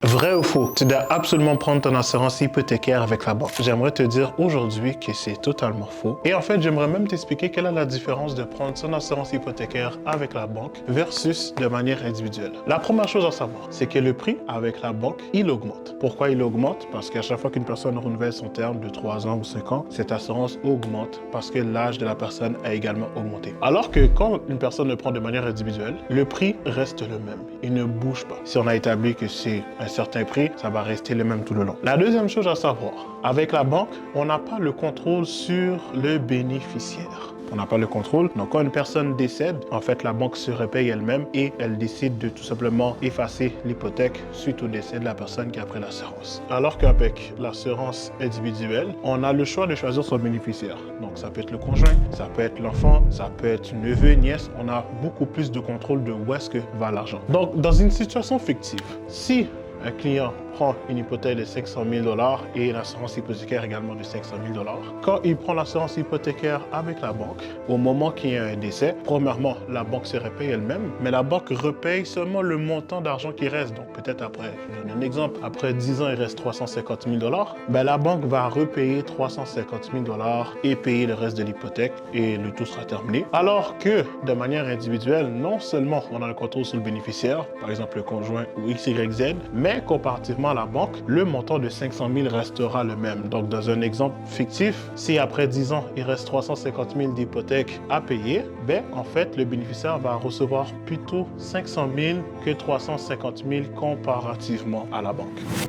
Vrai ou faux? Tu dois absolument prendre ton assurance hypothécaire avec la banque. J'aimerais te dire aujourd'hui que c'est totalement faux. Et en fait, j'aimerais même t'expliquer quelle est la différence de prendre son assurance hypothécaire avec la banque versus de manière individuelle. La première chose à savoir, c'est que le prix avec la banque, il augmente. Pourquoi il augmente? Parce qu'à chaque fois qu'une personne renouvelle son terme de 3 ans ou 5 ans, cette assurance augmente parce que l'âge de la personne a également augmenté. Alors que quand une personne le prend de manière individuelle, le prix reste le même. Il ne bouge pas. Si on a établi que c'est un certain prix, ça va rester le même tout le long. La deuxième chose à savoir, avec la banque, on n'a pas le contrôle sur le bénéficiaire. On n'a pas le contrôle. Donc, quand une personne décède, en fait, la banque se repaye elle-même et elle décide de tout simplement effacer l'hypothèque suite au décès de la personne qui a pris l'assurance. Alors qu'avec l'assurance individuelle, on a le choix de choisir son bénéficiaire. Donc, ça peut être le conjoint, ça peut être l'enfant, ça peut être neveu, nièce. On a beaucoup plus de contrôle de où est-ce que va l'argent. Donc, dans une situation fictive, si un client prend une hypothèque de 500 000 $ et une assurance hypothécaire également de 500 000 $. Quand il prend l'assurance hypothécaire avec la banque, au moment qu'il y a un décès, premièrement, la banque se repaye elle-même, mais la banque repaye seulement le montant d'argent qui reste. Donc peut-être après, je donne un exemple, après 10 ans, il reste 350 000 $, ben, la banque va repayer 350 000 $ et payer le reste de l'hypothèque et le tout sera terminé. Alors que de manière individuelle, non seulement on a le contrôle sur le bénéficiaire, par exemple le conjoint ou XYZ, mais comparativement à la banque, le montant de 500 000 restera le même. Donc, dans un exemple fictif, si après 10 ans, il reste 350 000 d'hypothèque à payer, ben, en fait, le bénéficiaire va recevoir plutôt 500 000 que 350 000 comparativement à la banque.